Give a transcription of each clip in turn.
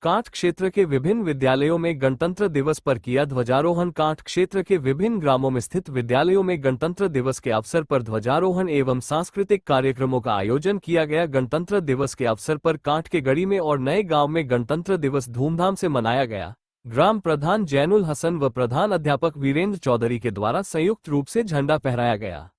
कांठ क्षेत्र के विभिन्न विद्यालयों में गणतंत्र दिवस पर किया ध्वजारोहण। कांठ क्षेत्र के विभिन्न ग्रामों में स्थित विद्यालयों में गणतंत्र दिवस के अवसर पर ध्वजारोहण एवं सांस्कृतिक कार्यक्रमों का आयोजन किया गया। गणतंत्र दिवस के अवसर पर कांठ के गढ़ी में और नए गांव में गणतंत्र दिवस धूमधाम से मनाया गया। ग्राम प्रधान जैनुल हसन व प्रधान अध्यापक वीरेंद्र चौधरी के द्वारा संयुक्त रूप से झंडा फहराया गया।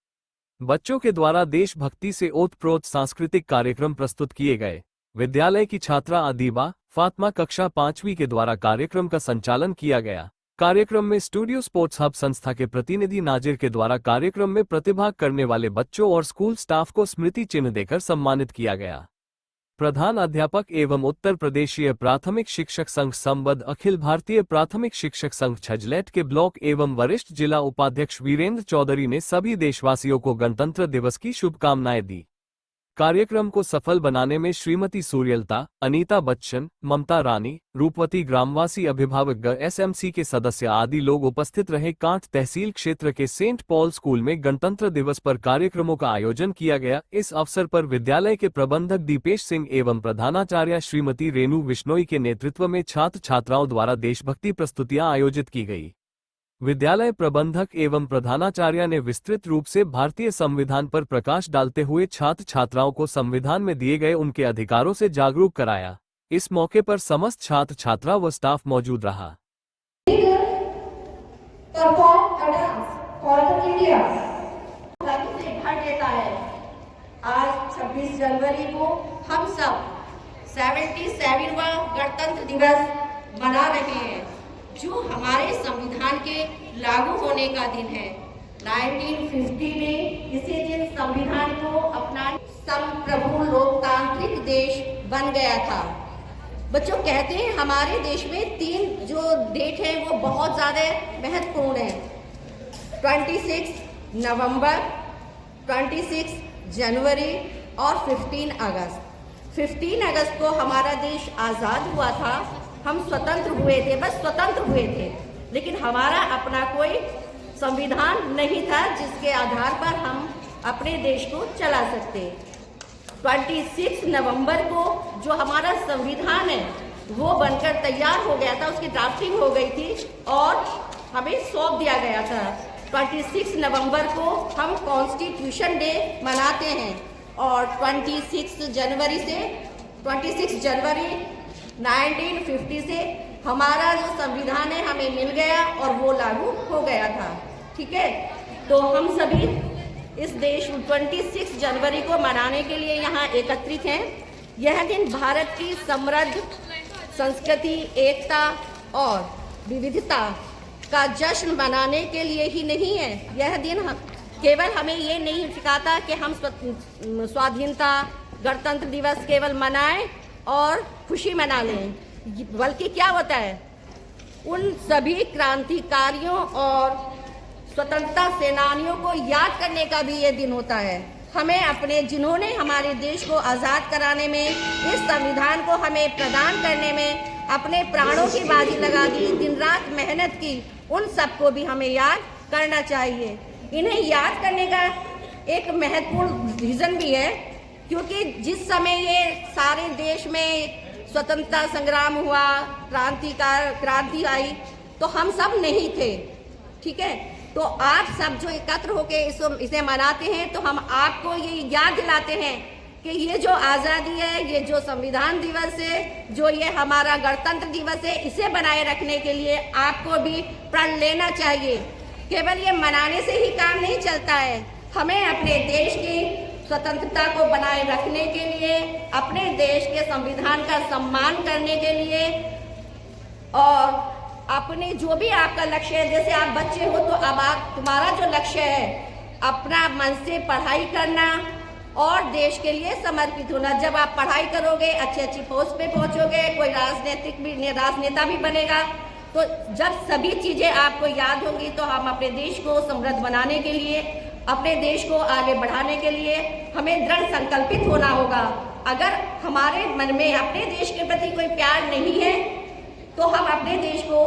बच्चों के द्वारा देशभक्ति से ओतप्रोत सांस्कृतिक कार्यक्रम प्रस्तुत किए गए। विद्यालय की छात्रा अदीबा फातिमा कक्षा 5वीं के द्वारा कार्यक्रम का संचालन किया गया। कार्यक्रम में स्टूडियो स्पोर्ट्स हब संस्था के प्रतिनिधि नाजिर के द्वारा कार्यक्रम में प्रतिभाग करने वाले बच्चों और स्कूल स्टाफ को स्मृति चिन्ह देकर सम्मानित किया गया। प्रधान अध्यापक एवं उत्तर प्रदेशीय प्राथमिक शिक्षक संघ संबद्ध अखिल भारतीय प्राथमिक शिक्षक संघ छजलैट के ब्लॉक एवं वरिष्ठ जिला उपाध्यक्ष वीरेंद्र चौधरी ने सभी देशवासियों को गणतंत्र दिवस की शुभकामनाएं दी। कार्यक्रम को सफल बनाने में श्रीमती सूर्यलता, अनीता बच्चन, ममता रानी, रूपवती, ग्रामवासी, अभिभावक, एसएमसी के सदस्य आदि लोग उपस्थित रहे। कांठ तहसील क्षेत्र के सेंट पॉल स्कूल में गणतंत्र दिवस पर कार्यक्रमों का आयोजन किया गया। इस अवसर पर विद्यालय के प्रबंधक दीपेश सिंह एवं प्रधानाचार्य श्रीमती रेणु बिश्नोई के नेतृत्व में छात्र छात्राओं द्वारा देशभक्ति प्रस्तुतियां आयोजित की गई। विद्यालय प्रबंधक एवं प्रधानाचार्य ने विस्तृत रूप से भारतीय संविधान पर प्रकाश डालते हुए छात्र छात्राओं को संविधान में दिए गए उनके अधिकारों से जागरूक कराया। इस मौके पर समस्त छात्र छात्रा व स्टाफ मौजूद रहा। आज 26 जनवरी को हम सब 77वां गणतंत्र दिवस मना रहे हैं, जो हमारे संविधान के लागू होने का दिन है। 1950 में इसी दिन संविधान को अपना संप्रभु लोकतांत्रिक देश बन गया था। बच्चों कहते हैं हमारे देश में 3 जो डेट है वो बहुत ज़्यादा महत्वपूर्ण है। 26 नवंबर, 26 जनवरी और 15 अगस्त। 15 अगस्त को हमारा देश आज़ाद हुआ था, हम स्वतंत्र हुए थे, बस स्वतंत्र हुए थे, लेकिन हमारा अपना कोई संविधान नहीं था जिसके आधार पर हम अपने देश को चला सकते। 26 नवंबर को जो हमारा संविधान है वो बनकर तैयार हो गया था, उसकी ड्राफ्टिंग हो गई थी और हमें सौंप दिया गया था। 26 नवंबर को हम कॉन्स्टिट्यूशन डे मनाते हैं और 26 जनवरी 1950 से हमारा जो संविधान है हमें मिल गया और वो लागू हो गया था। ठीक है, तो हम सभी इस देश 26 जनवरी को मनाने के लिए यहाँ एकत्रित हैं। यह दिन भारत की समृद्ध संस्कृति, एकता और विविधता का जश्न मनाने के लिए ही नहीं है। यह दिन केवल हमें ये नहीं सिखाता कि हम स्वाधीनता गणतंत्र दिवस केवल मनाएं और खुशी मना लें, बल्कि क्या होता है, उन सभी क्रांतिकारियों और स्वतंत्रता सेनानियों को याद करने का भी ये दिन होता है। हमें अपने जिन्होंने हमारे देश को आज़ाद कराने में, इस संविधान को हमें प्रदान करने में अपने प्राणों की बाजी लगा दी, दिन रात मेहनत की, उन सबको भी हमें याद करना चाहिए। इन्हें याद करने का एक महत्वपूर्ण रीज़न भी है, क्योंकि जिस समय ये सारे देश में स्वतंत्रता संग्राम हुआ, क्रांति आई, तो हम सब नहीं थे। ठीक है, तो आप सब जो एकत्र होके इसे मनाते हैं, तो हम आपको ये याद दिलाते हैं कि ये जो आज़ादी है, ये जो संविधान दिवस है, जो ये हमारा गणतंत्र दिवस है, इसे बनाए रखने के लिए आपको भी प्रण लेना चाहिए। केवल ये मनाने से ही काम नहीं चलता है, हमें अपने देश की स्वतंत्रता को बनाए रखने के लिए, अपने देश के संविधान का सम्मान करने के लिए और अपने जो भी आपका लक्ष्य है, जैसे आप बच्चे हो तो अब तुम्हारा जो लक्ष्य है अपना मन से पढ़ाई करना और देश के लिए समर्पित होना। जब आप पढ़ाई करोगे, अच्छी पोस्ट पे पहुंचोगे, कोई राजनेता भी बनेगा, तो जब सभी चीज़ें आपको याद होंगी तो हम अपने देश को समृद्ध बनाने के लिए, अपने देश को आगे बढ़ाने के लिए हमें दृढ़ संकल्पित होना होगा। अगर हमारे मन में अपने देश के प्रति कोई प्यार नहीं है तो हम अपने देश को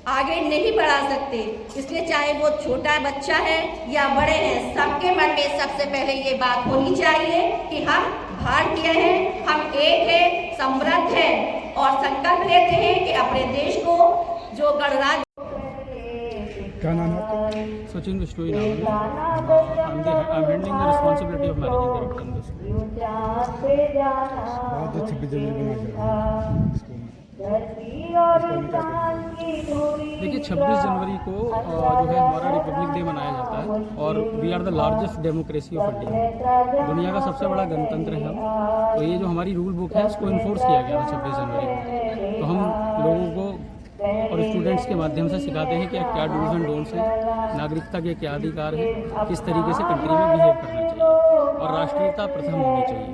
आगे नहीं बढ़ा सकते। इसलिए चाहे वो छोटा बच्चा है या बड़े हैं, सबके मन में सबसे पहले ये बात होनी चाहिए कि हम भारतीय हैं, हम एक हैं, समृद्ध हैं। और संकल्प लेते हैं कि अपने देश को जो गणराज्य। क्या नाम है आपका? Sachin Bishtoi नाम है। I'm handling the responsibility of managing director in the school. आज 26 जनवरी मनाया जा रहा है स्कूल में। स्कूल में क्या कहना है? देखिए 26 जनवरी को जो है हमारा रिपब्लिक डे मनाया जाता है और we are the largest democracy of India, दुनिया का सबसे बड़ा गणतंत्र है हम। तो ये जो हमारी रूल बुक है इसको इन्फोर्स किया गया था 26 जनवरी को। तो हम लोगों को और स्टूडेंट्स के माध्यम से सिखाते हैं कि क्या डूज एंड डोंट्स हैं, नागरिकता के क्या अधिकार हैं, किस तरीके से कंट्री में बिहेव करना चाहिए और राष्ट्रीयता प्रथम होनी चाहिए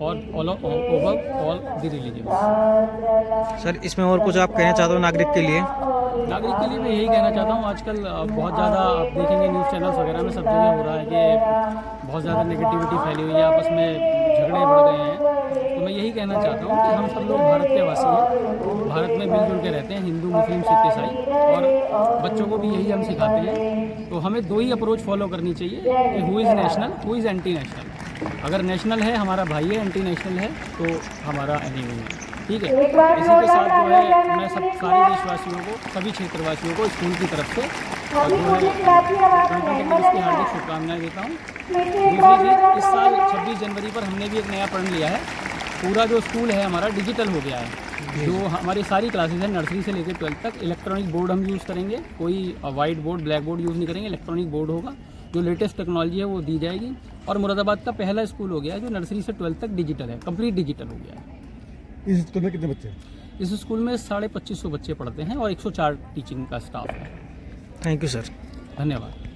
और over all the religion. Sir इसमें और कुछ आप कहना चाहते हो नागरिक के लिए? नागरिक के लिए मैं यही कहना चाहता हूँ, आजकल बहुत ज़्यादा आप देखेंगे न्यूज़ चैनल्स वगैरह में सब जगह हो रहा है कि बहुत ज़्यादा नेगेटिविटी फैली हुई है, आपस में झगड़े बढ़ गए हैं। तो मैं यही कहना चाहता हूँ कि हम सब लोग भारत के वासी हैं, भारत में मिलजुल के रहते हैं, हिंदू मुस्लिम सिख ईसाई, और बच्चों को भी यही हम सिखाते हैं। तो हमें दो ही अप्रोच फॉलो करनी चाहिए कि who is national, who is anti national. अगर नेशनल है हमारा भाई है, एंटी नेशनल है तो हमारा एनिमी है, ठीक है। इसी के साथ जो है मैं सब सारे देशवासियों को, सभी क्षेत्रवासियों को स्कूल की तरफ से और जो है गणतंत्र दिवस की हार्दिक शुभकामनाएं देता हूँ। दूसरी चीज़, इस साल 26 जनवरी पर हमने भी एक नया प्रण लिया है, पूरा जो स्कूल है हमारा डिजिटल हो गया है। जो हमारी सारी क्लासेस हैं नर्सरी से लेकर 12th तक, इलेक्ट्रॉनिक बोर्ड हम यूज़ करेंगे, कोई white board black board use नहीं करेंगे, इलेक्ट्रॉनिक बोर्ड होगा। जो लेटेस्ट टेक्नोलॉजी है वो दी जाएगी और मुरादाबाद का पहला स्कूल हो गया है जो नर्सरी से 12th तक डिजिटल है, कंप्लीट डिजिटल हो गया है। इस स्कूल में कितने बच्चे हैं? इस स्कूल में 2550 बच्चे पढ़ते हैं और 104 टीचिंग का स्टाफ है। Thank you sir. धन्यवाद।